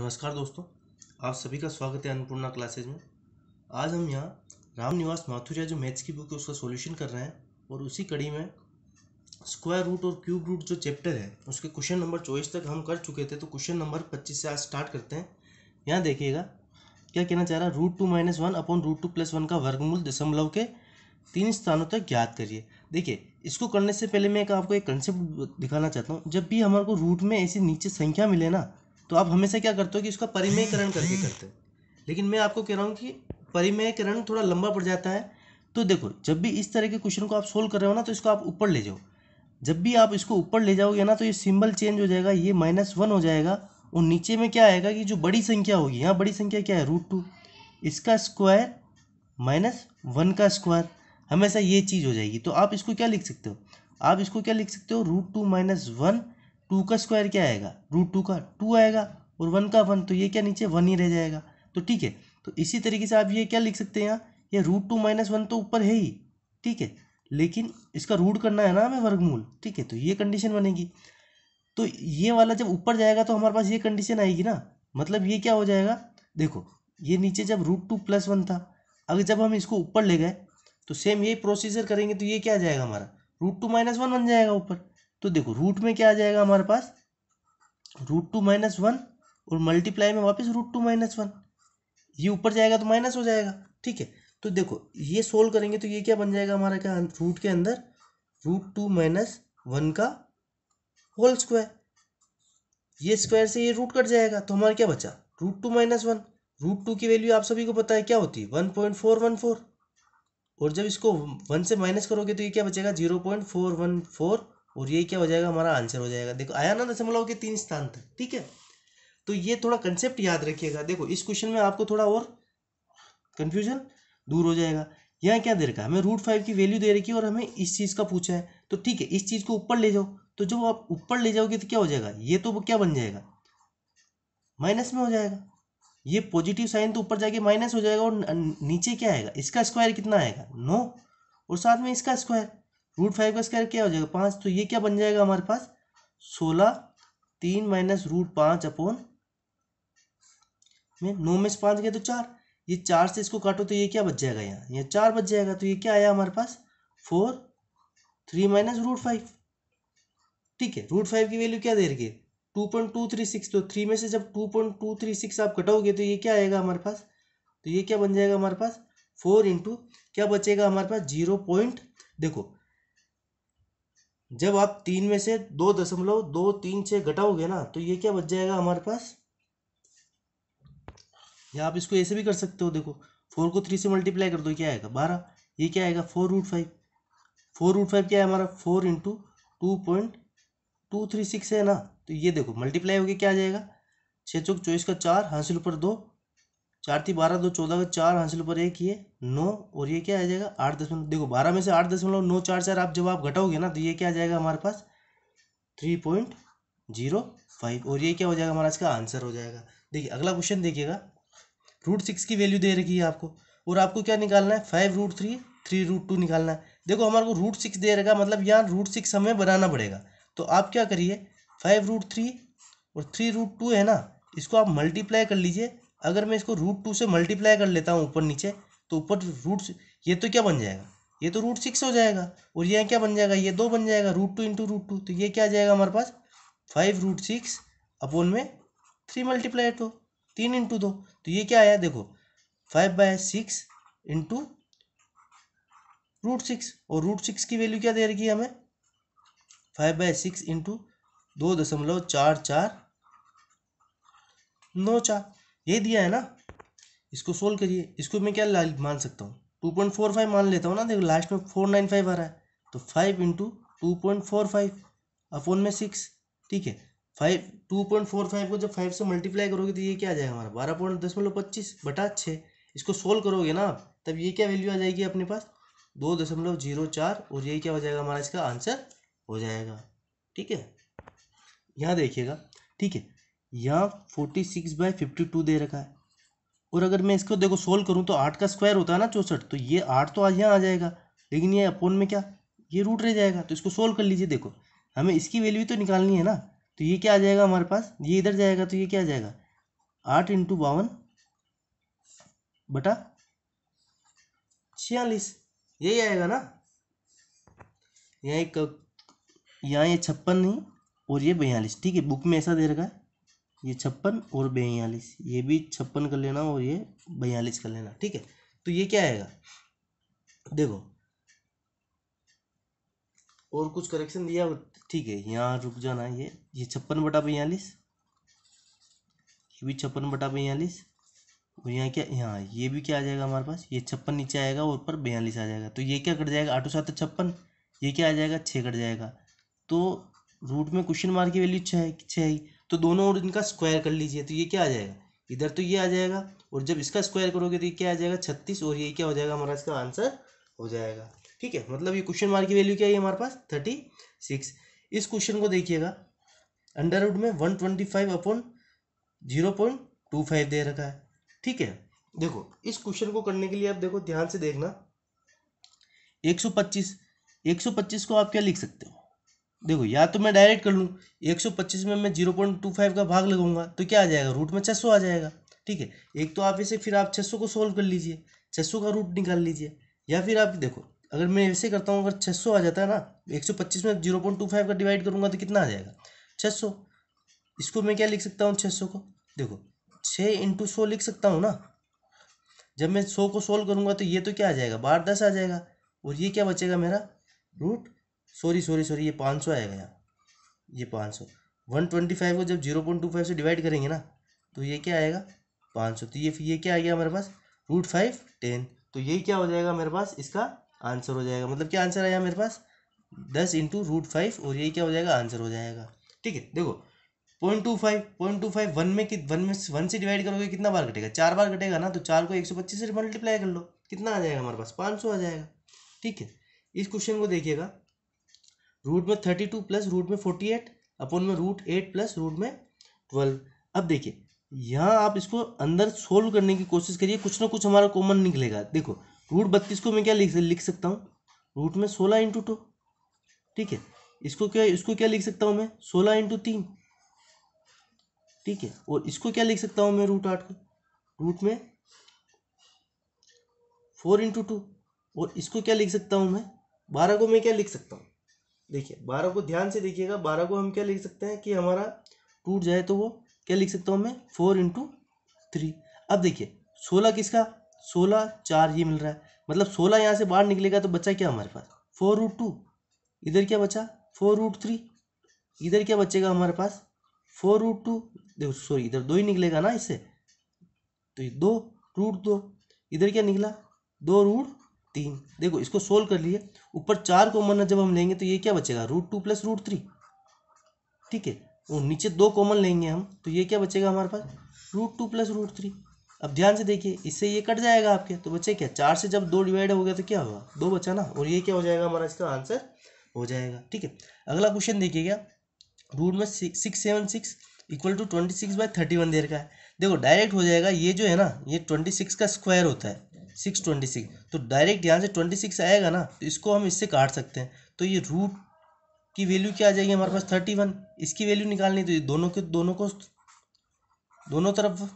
नमस्कार दोस्तों, आप सभी का स्वागत है अन्नपूर्णा क्लासेज में। आज हम यहाँ रामनिवास माथुरिया जो मैथ्स की बुक है उसका सॉल्यूशन कर रहे हैं और उसी कड़ी में स्क्वायर रूट और क्यूब रूट जो चैप्टर है उसके क्वेश्चन नंबर 24 तक हम कर चुके थे। तो क्वेश्चन नंबर 25 से आज स्टार्ट करते हैं। यहाँ देखिएगा क्या कहना चाह रहा है, √2 - 1 अपॉन √2 + 1 का वर्गमूल दशमलव के 3 स्थानों तक ज्ञात करिए। देखिए, इसको करने से पहले मैं आपको एक कंसेप्ट दिखाना चाहता हूँ। जब भी हमारे को रूट में ऐसी नीचे संख्या मिले ना, तो आप हमेशा क्या करते हो कि उसका परिमेयकरण करके करते हैं। लेकिन मैं आपको कह रहा हूँ कि परिमेयकरण थोड़ा लंबा पड़ जाता है। तो देखो, जब भी इस तरह के क्वेश्चन को आप सोल्व कर रहे हो ना, तो इसको आप ऊपर ले जाओ। जब भी आप इसको ऊपर ले जाओगे ना, तो ये सिंबल चेंज हो जाएगा, ये -1 हो जाएगा और नीचे में क्या आएगा कि जो बड़ी संख्या होगी, यहाँ बड़ी संख्या क्या है √2, इसका स्क्वायर -1 का स्क्वायर, हमेशा ये चीज़ हो जाएगी। तो आप इसको क्या लिख सकते हो, आप इसको क्या लिख सकते हो, √2 - 1, 2 का स्क्वायर क्या आएगा, √2 का 2 आएगा और 1 का 1, तो ये क्या नीचे 1 ही रह जाएगा। तो ठीक है, तो इसी तरीके से आप ये क्या लिख सकते हैं, यहाँ ये √2 - 1 तो ऊपर है ही, ठीक है, लेकिन इसका रूट करना है ना हमें वर्गमूल, ठीक है, तो ये कंडीशन बनेगी। तो ये वाला जब ऊपर जाएगा तो हमारे पास ये कंडीशन आएगी ना, मतलब ये क्या हो जाएगा, देखो ये नीचे जब √2 + 1 था, अगर जब हम इसको ऊपर ले गए तो सेम यही प्रोसीजर करेंगे, तो ये क्या आ जाएगा हमारा √2 - 1 बन जाएगा ऊपर। तो देखो रूट में क्या आ जाएगा हमारे पास, √2 - 1 और मल्टीप्लाई में वापस √2 - 1, ये ऊपर जाएगा तो माइनस हो जाएगा, ठीक है। तो देखो ये सोल्व करेंगे तो ये क्या बन जाएगा हमारा, क्या रूट के अंदर √2 - 1 का होल स्क्वायर, ये स्क्वायर से ये रूट कट जाएगा, तो हमारा क्या बचा √2 - 1। √2 की वैल्यू आप सभी को पता है क्या होती है 1.414, और जब इसको 1 से माइनस करोगे तो ये क्या बचेगा 0.414, और ये क्या हो जाएगा हमारा आंसर हो जाएगा। देखो आया ना दशमलव के 3 स्थान तक, ठीक है। तो ये थोड़ा कंसेप्ट याद रखिएगा। देखो इस क्वेश्चन में आपको थोड़ा और कंफ्यूजन दूर हो जाएगा। यहाँ क्या दे रखा है, हमें √5 की वैल्यू दे रखी है और हमें इस चीज़ का पूछा है, तो ठीक है इस चीज़ को ऊपर ले जाओ। तो जब आप ऊपर ले जाओगे तो क्या हो जाएगा, ये तो क्या बन जाएगा माइनस में हो जाएगा, ये पॉजिटिव साइन तो ऊपर जाके माइनस हो जाएगा, और नीचे क्या आएगा, इसका स्क्वायर कितना आएगा 9, और साथ में इसका स्क्वायर √5 का स्क्वायर क्या हो जाएगा 5, तो ये क्या बन जाएगा हमारे पास 16, 3 - √5 अपॉन में 9 में से 5 गया तो 4, ये 4 से इसको काटो तो ये क्या बच जाएगा, यहाँ 4 बच जाएगा। तो ये क्या आया हमारे पास 4, 3 - √5, ठीक है। √5 की वैल्यू क्या दे रखी है 2.236, तो 3 में से जब 2.236 आप कटोगे तो ये क्या आएगा हमारे पास, तो ये क्या बन जाएगा हमारे पास 4 इंटू क्या बचेगा हमारे पास 0. देखो जब आप 3 में से 2.236 घटाओगे ना, तो ये क्या बच जाएगा हमारे पास, या आप इसको ऐसे भी कर सकते हो। देखो 4 को 3 से मल्टीप्लाई कर दो, क्या आएगा 12, ये क्या आएगा 4√5, 4√5 क्या है हमारा 4 इंटू 2.236 है ना, तो ये देखो मल्टीप्लाई होके क्या आ जाएगा 6 चौक 24 का 4 हासिल ऊपर 2, 4 × 13 2 14 का 4 हासिल ऊपर 1, ये 9, और ये क्या आ जाएगा 8 देखो 12 में से 8.944 आप जब आप घटाओगे ना, तो ये क्या आ जाएगा हमारे पास 3.05, और ये क्या हो जाएगा हमारा इसका आंसर हो जाएगा। देखिए अगला क्वेश्चन देखिएगा, √6 की वैल्यू दे रखी है आपको, और आपको क्या निकालना है 5√3, 3√2 निकालना है। देखो हमारे को √6 दे रखा, मतलब यहाँ √6 हमें बनाना पड़ेगा। तो आप क्या करिए 5√3 और 3√2 है ना, इसको आप मल्टीप्लाई कर लीजिए। अगर मैं इसको √2 से मल्टीप्लाई कर लेता हूँ ऊपर नीचे, तो ऊपर ये तो क्या बन जाएगा, ये तो √6 हो जाएगा, और ये क्या बन जाएगा, ये 2 बन जाएगा √2 × √2, तो ये क्या आ जाएगा हमारे पास 5√6 अपॉन में 3 मल्टीप्लाई 2, 3 × 2, तो ये क्या आया देखो 5/6 इंटू √6, और √6 की वैल्यू क्या दे रखी है हमें 5/6 इंटू 2.4494, ये दिया है ना। इसको सोल्व करिए, इसको मैं क्या मान सकता हूँ 2.45 मान लेता हूँ ना। देखो लास्ट में 495 आ रहा है, तो 5 इंटू 2.45 अपॉन में 6, ठीक है। 2.45 को जब 5 से मल्टीप्लाई करोगे तो ये क्या आ जाएगा हमारा 12.25/6। इसको सोल्व करोगे ना आप, तब ये क्या वैल्यू आ जाएगी अपने पास 2.04, और यही क्या हो जाएगा हमारा इसका आंसर हो जाएगा, ठीक है। यहाँ देखिएगा, ठीक है, यहाँ 46/52 दे रखा है, और अगर मैं इसको देखो सोल्व करूँ तो 8 का स्क्वायर होता है ना 64, तो ये 8 तो आज यहाँ आ जाएगा, लेकिन ये अपोन में क्या ये रूट रह जाएगा। तो इसको सोल्व कर लीजिए, देखो हमें इसकी वैल्यू तो निकालनी है ना, तो ये क्या आ जाएगा हमारे पास, ये इधर जाएगा तो ये क्या आ जाएगा 8 इंटू 52 बटा 46, यही आएगा ना। यहाँ ये 56 नहीं और ये 42, ठीक है, बुक में ऐसा दे रखा है, ये 56 और 42, ये भी 56 कर लेना और ये 42 कर लेना, ठीक है। तो ये क्या आएगा, देखो और कुछ करेक्शन दिया, ठीक है, यहाँ रुक जाना, ये 56 बटा 42, ये भी 56 बटा 42, और यहाँ क्या, यहाँ ये भी क्या आ जाएगा हमारे पास, ये 56 नीचे आएगा और ऊपर 42 आ जाएगा, तो ये क्या कट जाएगा, 8 7 56, ये क्या आ जाएगा, 6 कट जाएगा। तो रूट में क्वेश्चन मार्क की वैल्यू 6 है, 6 है, तो दोनों और इनका स्क्वायर कर लीजिए, तो ये क्या आ जाएगा, इधर तो ये आ जाएगा, और जब इसका स्क्वायर करोगे तो ये क्या आ जाएगा 36, और ये क्या हो जाएगा हमारा, इसका आंसर हो जाएगा, ठीक है। मतलब ये क्वेश्चन मार्क की वैल्यू क्या है हमारे पास 36। इस क्वेश्चन को देखिएगा, अंडर रूट में 125 अपॉन 0.25 दे रखा है, ठीक है। देखो इस क्वेश्चन को करने के लिए आप देखो ध्यान से देखना, 125 को आप क्या लिख सकते हो, देखो या तो मैं डायरेक्ट कर लूँ, 125 में मैं 0.25 का भाग लगाऊंगा तो क्या आ जाएगा, रूट में 600 आ जाएगा, ठीक है। एक तो आप इसे फिर आप 600 को सोल्व कर लीजिए, 600 का रूट निकाल लीजिए, या फिर आप देखो अगर मैं ऐसे करता हूँ, अगर 600 आ जाता है ना, 125 में 0.25 का डिवाइड करूंगा तो कितना आ जाएगा 600। इसको मैं क्या लिख सकता हूँ 600 को, देखो 6 इंटू 100 लिख सकता हूँ ना। जब मैं 100 को सोल्व करूंगा तो ये तो क्या आ जाएगा 12 10 आ जाएगा, और ये क्या बचेगा मेरा रूट, सॉरी ये 500 आएगा यहाँ, ये 500, 125 को जब 0.25 से डिवाइड करेंगे ना तो ये क्या आएगा 500, तो ये क्या आ गया हमारे पास √5 10, तो यही क्या हो जाएगा मेरे पास, इसका आंसर हो जाएगा। मतलब क्या आंसर आया मेरे पास 10 इंटू √5, और यही क्या हो जाएगा आंसर हो जाएगा, ठीक है। देखो 0.25 वन से डिवाइड करोगे कितना बार कटेगा, 4 बार कटेगा ना, तो 4 को 125 से मल्टीप्लाई कर लो, कितना आ जाएगा हमारे पास 500 आ जाएगा, ठीक है। इस क्वेश्चन को देखिएगा, रूट में 32 प्लस रूट में 48 अपॉन में √8 प्लस रूट में 12। अब देखिए यहाँ आप इसको अंदर सोल्व करने की कोशिश करिए, कुछ ना कुछ हमारा कॉमन निकलेगा। देखो √32 को मैं क्या लिख सकता हूँ, रूट में 16 इंटू 2, ठीक है। इसको क्या लिख सकता हूँ मैं 16 इंटू 3, ठीक है। और इसको क्या लिख सकता हूँ मैं √8 को, रूट में 4 इंटू 2, और इसको क्या लिख सकता हूँ मैं 12 को मैं क्या लिख सकता हूँ, देखिए 12 को ध्यान से देखिएगा, 12 को हम क्या लिख सकते हैं कि हमारा टूट जाए तो वो क्या लिख सकता हूँ मैं 4 इंटू 3। अब देखिए 16 किसका, 16 4 ये मिल रहा है, मतलब 16 यहाँ से बाहर निकलेगा तो बचा क्या हमारे पास 4√2, इधर क्या बचा 4√3, इधर क्या बचेगा हमारे पास 4√2, देखो सॉरी इधर 2 ही निकलेगा ना इससे, तो ये 2√2, इधर क्या निकला 2√3। देखो इसको सोल्व कर लिए, ऊपर 4 कॉमन जब हम लेंगे तो ये क्या बचेगा √2 प्लस √3, ठीक है। और नीचे 2 कॉमन लेंगे हम तो ये क्या बचेगा हमारे पास √2 प्लस √3। अब ध्यान से देखिए, इससे ये कट जाएगा आपके, तो बचे क्या 4 से जब 2 डिवाइड हो गया तो क्या होगा 2 बचा ना, और ये क्या हो जाएगा हमारा इसका आंसर हो जाएगा, ठीक है। अगला क्वेश्चन देखिएगा, रूट में 676 इक्वल टू 26/31 दे रखा है। देखो डायरेक्ट हो जाएगा, ये जो है ना ये 26 का स्क्वायर होता है 626, तो डायरेक्ट यहाँ से 26 आएगा ना, तो इसको हम इससे काट सकते हैं, तो ये रूट की वैल्यू क्या आ जाएगी हमारे पास 31, इसकी वैल्यू निकालनी, तो ये दोनों तरफ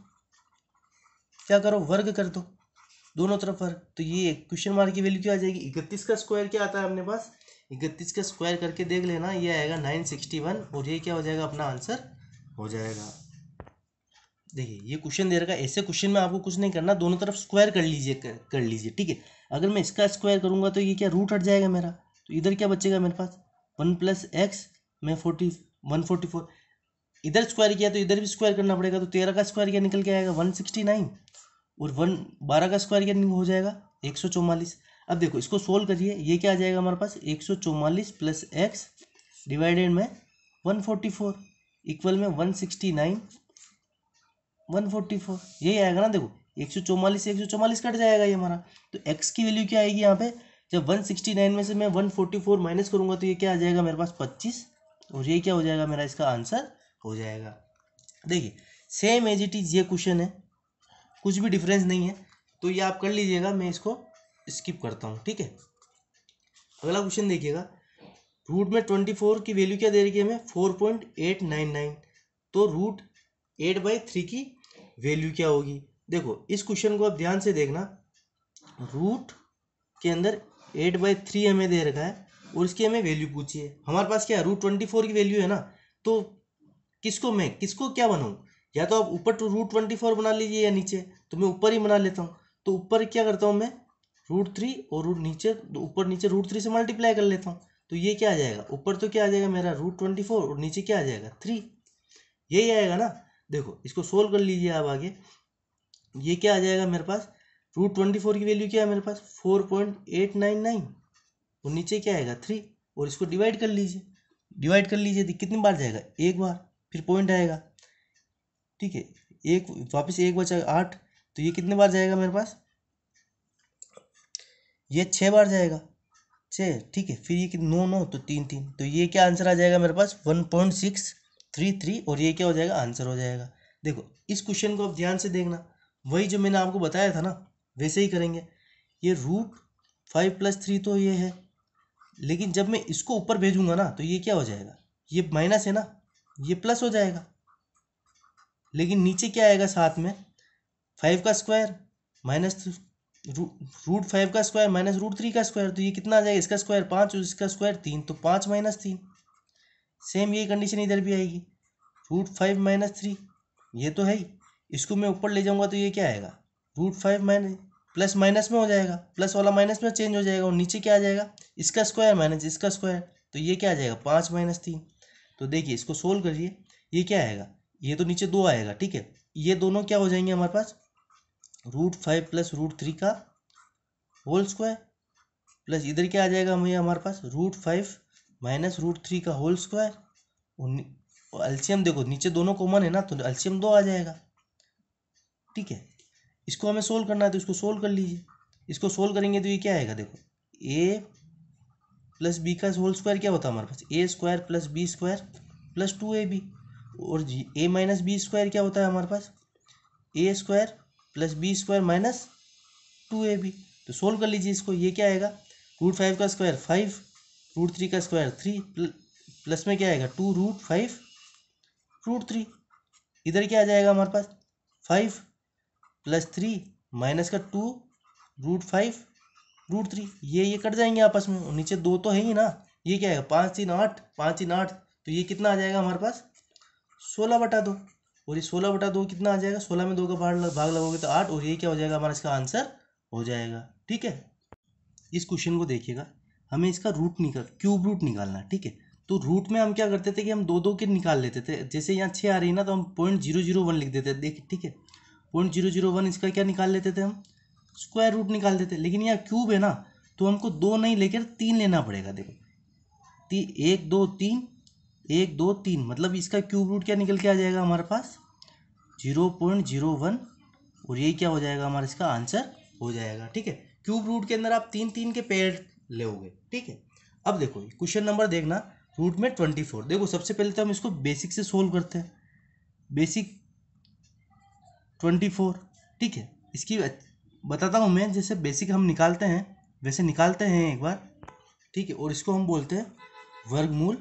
क्या करो वर्ग कर दो, दोनों तरफ वर्ग, तो ये क्वेश्चन मार्क की वैल्यू क्या आ जाएगी 31 का स्क्वायर क्या आता है अपने पास, 31 का स्क्वायर करके देख लेना, ये आएगा 961, और ये क्या हो जाएगा अपना आंसर हो जाएगा। देखिए ये क्वेश्चन दे रखा है, ऐसे क्वेश्चन में आपको कुछ नहीं करना, दोनों तरफ स्क्वायर कर लीजिए ठीक है। अगर मैं इसका स्क्वायर करूंगा तो ये क्या रूट हट जाएगा मेरा, तो इधर क्या बचेगा मेरे पास 1 + x में 144, इधर स्क्वायर किया तो इधर भी स्क्वायर करना पड़ेगा, तो 13 का स्क्वायर क्या निकल के आएगा 169, और 12 का स्क्वायर क्या हो जाएगा 144। अब देखो इसको सोल्व करिए, ये क्या आ जाएगा हमारे पास 144 + x डिवाइडेड में 144 इक्वल में 169 144, यही आएगा ना। देखो 144 से 144 कट जाएगा ये हमारा, तो x की वैल्यू क्या आएगी यहाँ पे, जब 169 में से मैं 144 माइनस करूंगा तो ये क्या आ जाएगा मेरे पास 25, और ये क्या हो जाएगा मेरा इसका आंसर हो जाएगा। देखिए सेम एज इट इज ये क्वेश्चन है, कुछ भी डिफरेंस नहीं है, तो ये आप कर लीजिएगा, मैं इसको स्किप करता हूँ, ठीक है। अगला क्वेश्चन देखिएगा, रूट में 24 की वैल्यू क्या दे रही है हमें 4.899, तो √8/3 की वैल्यू क्या होगी। देखो इस क्वेश्चन को आप ध्यान से देखना, रूट के अंदर 8/3 हमें दे रखा है और इसकी हमें वैल्यू पूछी है। हमारे पास क्या है, √24 की वैल्यू है ना, तो किसको क्या बनाऊँ, या तो आप ऊपर टू √24 बना लीजिए या नीचे, तो मैं ऊपर ही बना लेता हूँ। तो ऊपर क्या करता हूँ मैं, √3 और ऊपर नीचे √3 से मल्टीप्लाई कर लेता हूँ। तो ये क्या आ जाएगा, ऊपर तो क्या आ जाएगा मेरा √24 और नीचे क्या आ जाएगा 3, यही आएगा ना। देखो इसको सोल्व कर लीजिए आप आगे, ये क्या आ जाएगा मेरे पास, √24 की वैल्यू क्या है मेरे पास 4.899 और नीचे क्या आएगा 3, और इसको डिवाइड कर लीजिए तो कितनी बार जाएगा, एक बार, फिर पॉइंट आएगा, ठीक है, एक वापस एक बचा 8, तो ये कितने बार जाएगा मेरे पास, ये 6 बार जाएगा, 6, ठीक है, फिर ये 9 तो 3 तो ये क्या आंसर आ जाएगा मेरे पास 1.633 और ये क्या हो जाएगा, आंसर हो जाएगा। देखो इस क्वेश्चन को आप ध्यान से देखना, वही जो मैंने आपको बताया था ना वैसे ही करेंगे। ये √5 + 3 तो ये है, लेकिन जब मैं इसको ऊपर भेजूंगा ना तो ये क्या हो जाएगा, ये माइनस है ना, ये प्लस हो जाएगा, लेकिन नीचे क्या आएगा साथ में, 5 का स्क्वायर माइनस √5 का स्क्वायर माइनस √3 का स्क्वायर, तो ये कितना आ जाएगा, इसका स्क्वायर 5 और इसका स्क्वायर 3, तो 5 - 3। सेम ये कंडीशन इधर भी आएगी, √5 - 3, ये तो है ही, इसको मैं ऊपर ले जाऊंगा तो ये क्या आएगा, √5 प्लस माइनस में हो जाएगा, प्लस वाला माइनस में चेंज हो जाएगा, और नीचे क्या आ जाएगा, इसका स्क्वायर माइनस इसका स्क्वायर, तो ये क्या आ जाएगा 5 - 3। तो देखिए इसको सोल्व करिए, ये क्या आएगा, ये तो नीचे 2 आएगा, ठीक है, ये दोनों क्या हो जाएंगे हमारे पास, √5 + √3 का होल स्क्वायर, प्लस इधर क्या आ जाएगा भैया हमारे पास, √5 - √3 का होल स्क्वायर, और एलसीएम देखो नीचे दोनों कॉमन है ना, तो एलसीएम 2 आ जाएगा, ठीक है। इसको हमें सोल्व करना है तो इसको सोल्व कर लीजिए, इसको सोल्व करेंगे तो ये क्या आएगा, देखो a + b का होल स्क्वायर क्या होता है हमारे पास, a² + b² + 2ab, और a - b² क्या होता है हमारे पास, a² + b² - 2ab। तो सोल्व कर लीजिए इसको, ये क्या आएगा, √5 का स्क्वायर 5, √3 का स्क्वायर 3, प्लस में क्या आएगा 2 √5 √3, इधर क्या आ जाएगा हमारे पास 5 + 3 माइनस का 2 √5 √3, ये कट जाएंगे आपस में, और नीचे 2 तो है ही ना, ये क्या आएगा 5 3 8, 5 3 8, तो ये कितना आ जाएगा हमारे पास 16/2, और ये 16/2 कितना आ जाएगा, 16 में 2 का भाग लगोगे तो 8, और ये क्या हो जाएगा हमारा इसका आंसर हो जाएगा, ठीक है। इस क्वेश्चन को देखिएगा, हमें इसका क्यूब रूट निकालना है, ठीक है। तो रूट में हम क्या करते थे कि हम 2 के निकाल लेते थे, जैसे यहाँ 6 आ रही है ना तो हम 0.001 लिख देते थे, देखिए ठीक है, 0.001 इसका क्या निकाल लेते थे हम, स्क्वायर रूट निकाल देते। लेकिन यहाँ क्यूब है ना, तो हमको 2 नहीं लेकर 3 लेना पड़ेगा। देखो 1 2 3 1 2 3, मतलब इसका क्यूब रूट क्या निकल के आ जाएगा हमारे पास 0.01, और ये क्या हो जाएगा हमारा इसका आंसर हो जाएगा, ठीक है। क्यूब रूट के अंदर आप 3 के पेयर लोगे, ठीक है। अब देखो क्वेश्चन नंबर देखना, रूट में 24। देखो सबसे पहले तो हम इसको बेसिक से सोल्व करते हैं, बेसिक 24, ठीक है। इसकी बताता हूँ मैं, जैसे बेसिक हम निकालते हैं वैसे निकालते हैं एक बार, ठीक है, और इसको हम बोलते हैं वर्गमूल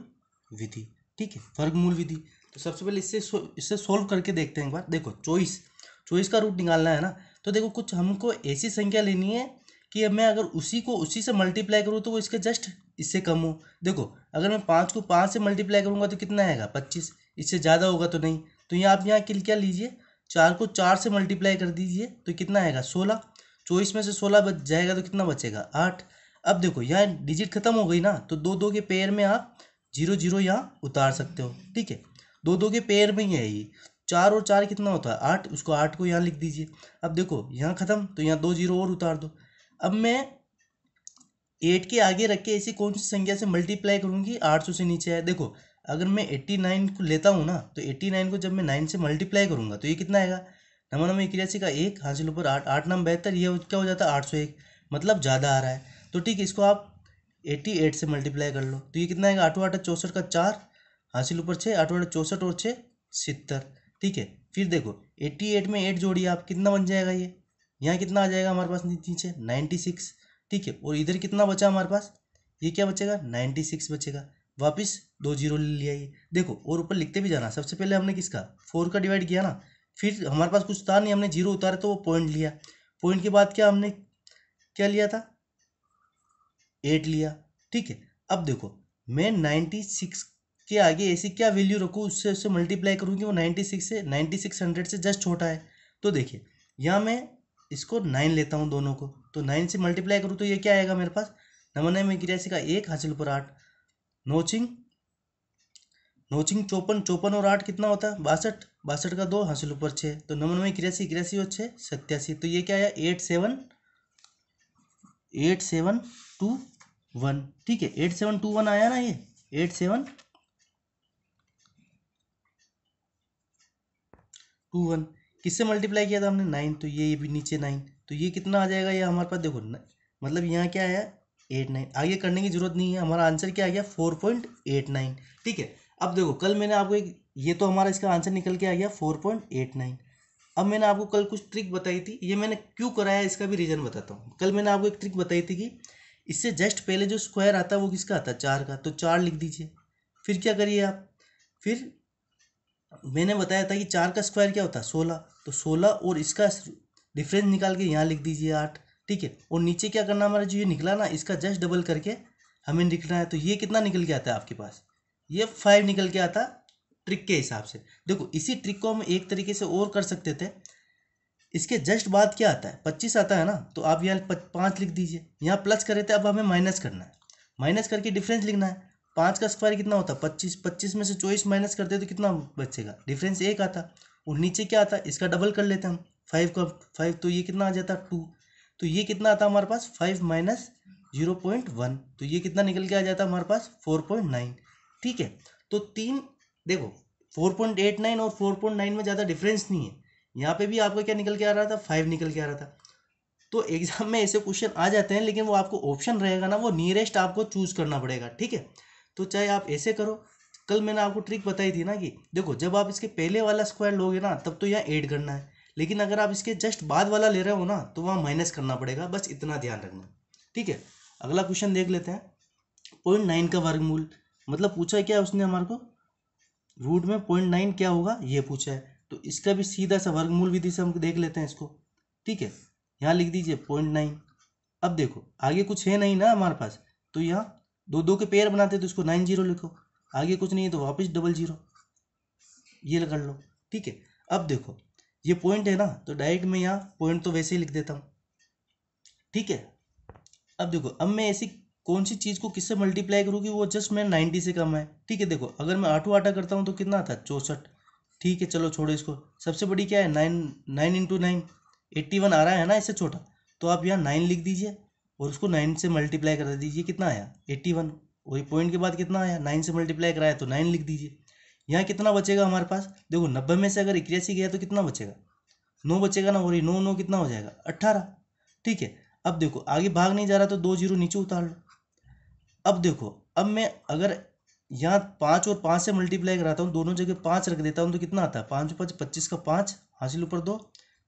विधि, ठीक है, वर्गमूल विधि। तो सबसे पहले इससे सोल्व करके देखते हैं एक बार। देखो चौबीस का रूट निकालना है ना, तो देखो कुछ हमको ऐसी संख्या लेनी है कि मैं अगर उसी से मल्टीप्लाई करूँ तो वो इसके जस्ट इससे कम हो। देखो अगर मैं 5 को 5 से मल्टीप्लाई करूँगा तो कितना आएगा 25, इससे ज़्यादा होगा तो नहीं। तो यहाँ आप यहाँ क्या लीजिए, 4 को 4 से मल्टीप्लाई कर दीजिए तो कितना आएगा 16, 24 में से 16 बच जाएगा तो कितना बचेगा 8। अब देखो यहाँ डिजिट खत्म हो गई ना, तो 2 के पेयर में आप 0 0 यहाँ उतार सकते हो, ठीक है। 2 के पेयर में ही है ये, 4 और 4 कितना होता है 8, उसको 8 को यहाँ लिख दीजिए। अब देखो यहाँ खत्म, तो यहाँ 2 0 और उतार दो। अब मैं 8 के आगे रख के ऐसी कौन सी संख्या से मल्टीप्लाई करूँगी 800 से नीचे है। देखो अगर मैं 89 को लेता हूँ ना, तो 89 को जब मैं 9 से मल्टीप्लाई करूँगा तो ये कितना आएगा, 9 9 81 का 1 हासिल ऊपर 8 8 9 72, ये क्या हो जाता है 801, मतलब ज़्यादा आ रहा है। तो ठीक है, इसको आप 88 से मल्टीप्लाई कर लो तो ये कितना आएगा 8 8 64 का 4 हासिल ऊपर 6 8 8 64 और 6 70, ठीक है। फिर देखो 88 में 8 जोड़िए आप, कितना बन जाएगा ये, यहाँ कितना आ जाएगा हमारे पास नीचे 96, ठीक है। और इधर कितना बचा हमारे पास, ये क्या बचेगा 96 बचेगा, वापस 2 0 ले लिया ये। देखो और ऊपर लिखते भी जाना, सबसे पहले हमने किसका 4 का डिवाइड किया ना, फिर हमारे पास कुछ था नहीं, हमने जीरो उतारा तो वो पॉइंट लिया, पॉइंट के बाद क्या हमने क्या लिया था, 8 लिया। ठीक है, अब देखो मैं 96 के आगे ऐसी क्या वैल्यू रखूँ, उससे उससे मल्टीप्लाई करूँ कि वो 9600 से जस्ट छोटा है। तो देखिए यहाँ मैं इसको 9 लेता हूँ दोनों को, तो 9 से मल्टीप्लाई करूँ तो ये क्या आएगा मेरे पास, 99 का 1 हासिल ऊपर 8, नोचिंग नोचिंग 54, 54 और 8 कितना होता है 62, 62 का 2 हासिल ऊपर 6, तो 99 83, 83 और 6 87, तो ये क्या आया 8721। ठीक है 8721 आया ना, ये 8721 किससे मल्टीप्लाई किया था हमने 9, तो ये भी नीचे 9, तो ये कितना आ जाएगा, ये हमारे पास देखो मतलब यहाँ क्या आया 89, आगे करने की जरूरत नहीं है, हमारा आंसर क्या आ गया 4.89। ठीक है, अब देखो कल मैंने आपको एक, ये तो हमारा इसका आंसर निकल के आ गया 4.89। अब मैंने आपको कल कुछ ट्रिक बताई थी, ये मैंने क्यों कराया इसका भी रीज़न बताता हूँ। कल मैंने आपको एक ट्रिक बताई थी कि इससे जस्ट पहले जो स्क्वायर आता है वो किसका आता है 4 का, तो 4 लिख दीजिए। फिर क्या करिए आप, फिर मैंने बताया था कि 4 का स्क्वायर क्या होता है 16, तो 16 और इसका डिफरेंस निकाल के यहाँ लिख दीजिए 8। ठीक है, और नीचे क्या करना, हमारा जो ये निकला ना इसका जस्ट डबल करके हमें लिखना है, तो ये कितना निकल के आता है आपके पास, ये 5 निकल के आता ट्रिक के हिसाब से। देखो इसी ट्रिक को हम एक तरीके से और कर सकते थे, इसके जस्ट बाद क्या आता है 25 आता है ना, तो आप यहाँ 5 लिख दीजिए, यहाँ प्लस करे थे, अब हमें माइनस करना है, माइनस करके डिफरेंस लिखना है। 5 का स्क्वायर कितना होता है 25, 25 में से 24 माइनस करते तो कितना बचेगा, डिफरेंस 1 आता, और नीचे क्या आता, इसका डबल कर लेते हैं हम 5 का 5, तो ये कितना आ जाता 2, तो ये कितना आता हमारे पास 5 माइनस 0.1, तो ये कितना निकल के आ जाता हमारे पास 4.9। ठीक है, तो तीन देखो 4.89 और 4.9 में ज़्यादा डिफरेंस नहीं है, यहाँ पे भी आपका क्या निकल के आ रहा था 5 निकल के आ रहा था। तो एग्जाम में ऐसे क्वेश्चन आ जाते हैं, लेकिन वो आपको ऑप्शन रहेगा ना, वो नियरेस्ट आपको चूज करना पड़ेगा। ठीक है, तो चाहे आप ऐसे करो, कल मैंने आपको ट्रिक बताई थी ना कि देखो जब आप इसके पहले वाला स्क्वायर लोगे ना तब तो यहाँ ऐड करना है, लेकिन अगर आप इसके जस्ट बाद वाला ले रहे हो ना तो वहाँ माइनस करना पड़ेगा, बस इतना ध्यान रखना। ठीक है, अगला क्वेश्चन देख लेते हैं। 0.9 का वर्गमूल, मतलब पूछा है क्या उसने हमारे को, रूट में 0.9 क्या होगा ये पूछा है, तो इसका भी सीधा सा वर्गमूल विधि से हम देख लेते हैं इसको। ठीक है, यहाँ लिख दीजिए 0.9। अब देखो आगे कुछ है नहीं ना हमारे पास, तो यहाँ दो दो के पेयर बनाते तो इसको 90 लिखो, आगे कुछ नहीं है तो वापस 00 ये कर लो। ठीक है, अब देखो ये पॉइंट है ना, तो डायरेक्ट मैं यहाँ पॉइंट तो वैसे ही लिख देता हूँ। ठीक है, अब देखो अब मैं ऐसी कौन सी चीज़ को किससे मल्टीप्लाई करूँ कि वो जस्ट मैं 90 से कम है। ठीक है, देखो अगर मैं आठों आटा करता हूँ तो कितना आता है 64। ठीक है, चलो छोड़ो इसको, सबसे बड़ी क्या है 9 इंटू 9 81 आ रहा है ना, इससे छोटा, तो आप यहाँ 9 लिख दीजिए और उसको 9 से मल्टीप्लाई कर दीजिए, कितना आया 81। वही पॉइंट के बाद कितना आया 9 से मल्टीप्लाई कराया तो 9 लिख दीजिए। यहाँ कितना बचेगा हमारे पास, देखो 90 में से अगर 81 गया तो कितना बचेगा 9 बचेगा ना, और ये 9 9 कितना हो जाएगा 18। ठीक है, अब देखो आगे भाग नहीं जा रहा तो 2 0 नीचे उतार लो। अब देखो अब मैं अगर यहाँ 5 और 5 से मल्टीप्लाई कराता हूँ, दोनों जगह 5 रख देता हूँ तो कितना आता है 5 5 25 का 5 हासिल ऊपर 2,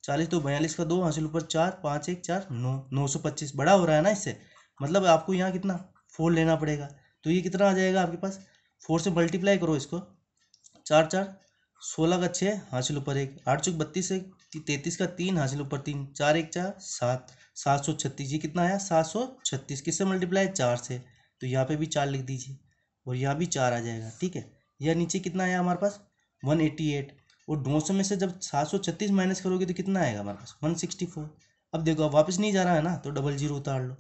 40 तो 42 का 2 हासिल ऊपर 4, 5 1 4 9, 925 बड़ा हो रहा है ना इससे, मतलब आपको यहाँ कितना 4 लेना पड़ेगा, तो ये कितना आ जाएगा आपके पास, 4 से मल्टीप्लाई करो इसको, 4 4 16 का 6 हासिल ऊपर 1, 8 चौक 32 है, 33 का 3 हासिल ऊपर 3, 4 1 4 7, 736, ये कितना आया 736, किससे मल्टीप्लाई 4 से, तो यहाँ पे भी 4 लिख दीजिए और यहाँ भी 4 आ जाएगा। ठीक है, यह नीचे कितना आया हमारे पास 188, और 900 में से जब 736 माइनस करोगे तो कितना आएगा हमारे पास 164। अब देखो अब वापस नहीं जा रहा है ना, तो 00 उतार लो।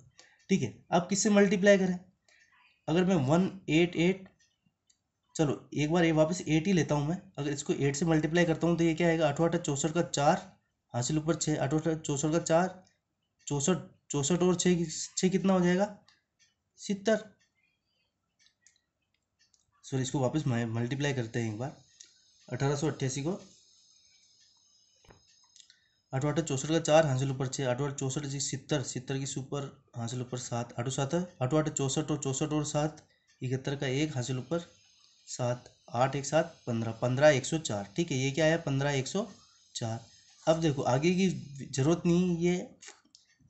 ठीक है, अब किससे मल्टीप्लाई करें, अगर मैं 188, चलो एक बार ये वापस 8 ही लेता हूँ मैं, अगर इसको 8 से मल्टीप्लाई करता हूँ तो ये क्या आएगा 8 8 64 का 4 हासिल ऊपर 6, 8 8 64 का 4, 64 64 और 6 कितना हो जाएगा 70। सॉरी इसको वापस मल्टीप्लाई करते हैं एक बार, 1888 को 8 8 64 का 4 हासिल ऊपर 6, 8 8 64 70, 70 की सुपर हासिल ऊपर 7, 8 7 8 8 64 और 7 71 का 1 हासिल ऊपर 7, 8 1 7 15, 15 104। ठीक है, ये क्या आया 15 104। अब देखो आगे की जरूरत नहीं, ये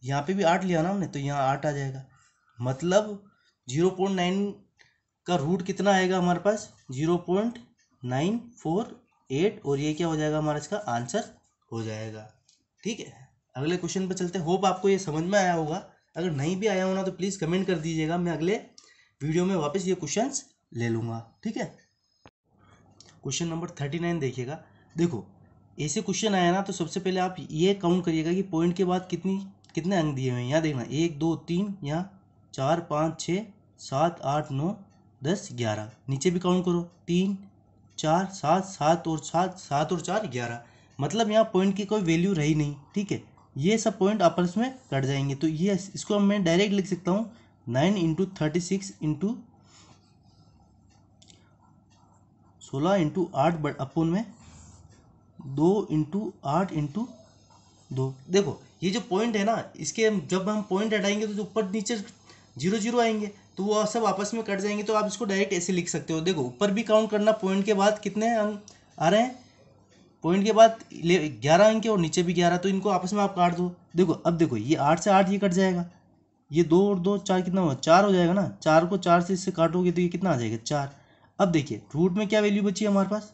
यहाँ पे भी 8 लिया ना हमने, तो यहाँ 8 आ जाएगा, मतलब 0.9 का रूट कितना आएगा हमारे पास 0.94 8 और ये क्या हो जाएगा हमारा इसका आंसर हो जाएगा। ठीक है, अगले क्वेश्चन पे चलते हैं। होप आपको ये समझ में आया होगा। अगर नहीं भी आया होना तो प्लीज़ कमेंट कर दीजिएगा, मैं अगले वीडियो में वापस ये क्वेश्चंस ले लूँगा। ठीक है, क्वेश्चन नंबर 39 देखिएगा। देखो ऐसे क्वेश्चन आया ना तो सबसे पहले आप ये काउंट करिएगा कि पॉइंट के बाद कितने अंक दिए हुए हैं। यहाँ देखना 1 2 3, यहाँ 4 5 6 7 8 9 10 11। नीचे भी काउंट करो 3 4 7 7 और 7 7 और 4 11। मतलब यहाँ पॉइंट की कोई वैल्यू रही नहीं। ठीक है, ये सब पॉइंट आपस में कट जाएंगे। तो ये इसको मैं डायरेक्ट लिख सकता हूँ 9 इंटू 36 इंटू 16 इंटू 8 अपोन में 2 इंटू 8 इंटू 2। देखो ये जो पॉइंट है ना, इसके जब हम पॉइंट हटाएंगे तो जो ऊपर नीचे 0 0 आएंगे तो वो सब आपस में कट जाएंगे। तो आप इसको डायरेक्ट ऐसे लिख सकते हो। देखो ऊपर भी काउंट करना पॉइंट के बाद कितने अंक आ रहे हैं, पॉइंट के बाद 11 अंक और नीचे भी 11, तो इनको आपस में आप काट दो। देखो अब देखो ये 8 से 8 ये कट जाएगा, ये 2 और 2 4 कितना होगा 4 हो जाएगा ना। 4 को 4 से इससे काटोगे तो ये कितना आ जाएगा 4। अब देखिए रूट में क्या वैल्यू बची है हमारे पास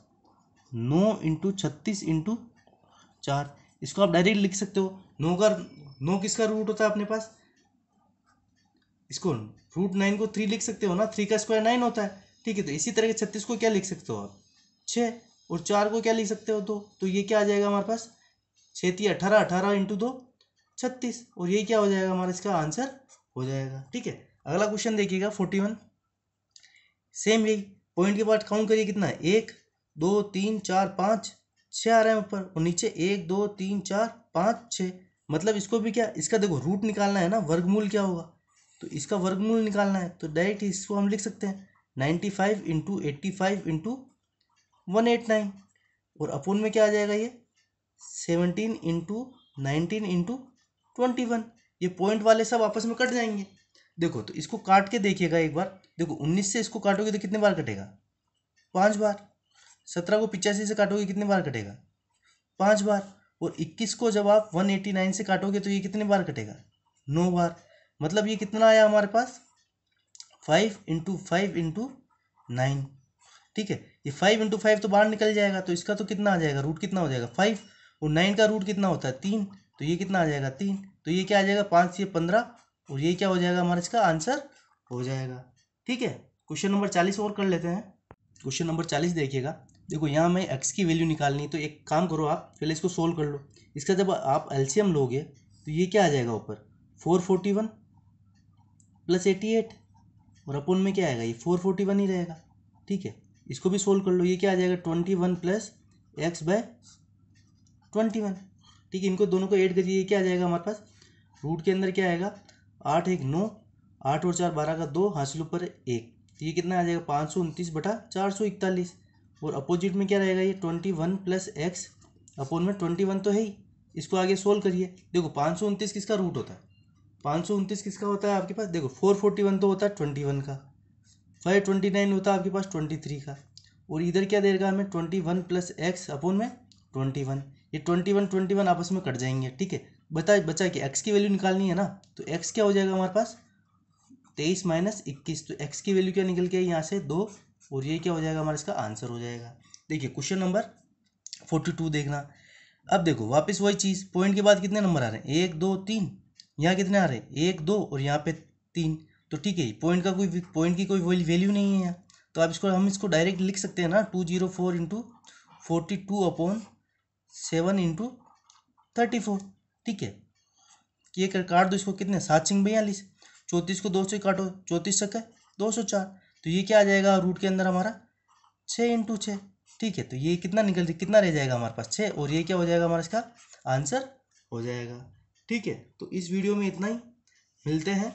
9 इंटू 36 इंटू 4। इसको आप डायरेक्ट लिख सकते हो। 9 किसका रूट होता है अपने पास, इसको रूट 9 को 3 लिख सकते हो ना, 3 का स्क्वायर 9 होता है। ठीक है, तो इसी तरह के 36 को क्या लिख सकते हो आप 6, और 4 को क्या लिख सकते हो 2। तो ये क्या आ जाएगा हमारे पास 6 3 18, 18 इंटू 2 36, और ये क्या हो जाएगा हमारा इसका आंसर हो जाएगा। ठीक है, अगला क्वेश्चन देखिएगा 41। सेम यही पॉइंट के बाद काउंट करिए कितना है 1 2 3 4 5 6 आ रहे हैं ऊपर, और नीचे 1 2 3 4 5 6। मतलब इसको भी क्या, इसका देखो रूट निकालना है ना, वर्गमूल क्या होगा, तो इसका वर्गमूल निकालना है। तो डायरेक्ट इसको हम लिख सकते हैं 95 इंटू 85 इंटू 189, और अपोन में क्या आ जाएगा ये 17 इंटू 19 इंटू 21। ये पॉइंट वाले सब आपस में कट जाएंगे। देखो तो इसको काट के देखिएगा एक बार। देखो 19 से इसको काटोगे तो कितने बार कटेगा 5 बार। 17 को 85 से काटोगे कितने बार कटेगा 5 बार। और 21 को जब आप 189 से काटोगे तो ये कितने बार कटेगा 9 बार। मतलब ये कितना आया हमारे पास 5 इंटू 5 इंटू 9। ठीक है, ये 5 इंटू 5 तो बाहर निकल जाएगा, तो इसका तो कितना आ जाएगा रूट कितना हो जाएगा 5, और 9 का रूट कितना होता है 3, तो ये कितना आ जाएगा 3। तो ये क्या आ जाएगा 5 से 15, और ये क्या हो जाएगा हमारा इसका आंसर हो जाएगा। ठीक है, क्वेश्चन नंबर 40 और कर लेते हैं। क्वेश्चन नंबर 40 देखिएगा। देखो यहाँ मैं x की वैल्यू निकालनी है, तो एक काम करो आप पहले इसको सोल्व कर लो। इसका जब आप एलसीएम लोगे तो ये क्या आ जाएगा ऊपर 441 प्लस 88, और अपोन में क्या आएगा ये 441 ही रहेगा। ठीक है, इसको भी सोल्व कर लो। ये क्या आ जाएगा 21 प्लस एक्स बाय 21। ठीक है, इनको दोनों को ऐड करिए, ये क्या आ जाएगा हमारे पास रूट के अंदर क्या आएगा 8 1 9, 8 और 4 12 का 2, हासिल ऊपर 1, तो ये कितना आ जाएगा 529 बटा 441। और अपोजिट में क्या रहेगा ये 21 प्लस एक्स अपोन में 21 तो है ही। इसको आगे सोल्व करिए। देखो 529 किसका रूट होता है 529 किसका होता है आपके पास, देखो 441 तो होता है 21 का, 529 होता है आपके पास 23 का, और इधर क्या देगा हमें 21 प्लस एक्स अपोन में 21। ये 21 आपस में कट जाएंगे। ठीक है, बचा कि एक्स की वैल्यू निकालनी है ना, तो एक्स क्या हो जाएगा हमारे पास 23 माइनस 21, तो एक्स की वैल्यू क्या निकल के यहाँ से 2, और ये क्या हो जाएगा हमारा इसका आंसर हो जाएगा। देखिए क्वेश्चन नंबर 42 देखना। अब देखो वापस वही चीज़, पॉइंट के बाद कितने नंबर आ रहे हैं 1 2 3, यहाँ कितने आ रहे हैं 1 2 और यहाँ पे 3। तो ठीक है, पॉइंट की कोई वैल्यू नहीं है यहाँ, तो आप हम इसको डायरेक्ट लिख सकते हैं ना 204 इंटू 42 अपॉन 7 इंटू 34। ठीक है, ये काट दो इसको, कितने 7 सिंग 42, 34 को 2 से काटो 34 सके 204, तो ये क्या आ जाएगा रूट के अंदर हमारा 6 इंटू 6। ठीक है, तो ये कितना रह जाएगा हमारे पास 6, और ये क्या हो जाएगा हमारा इसका आंसर हो जाएगा। ठीक है, तो इस वीडियो में इतना ही, मिलते हैं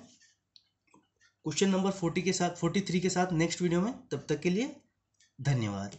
क्वेश्चन नंबर 43 के साथ नेक्स्ट वीडियो में। तब तक के लिए धन्यवाद।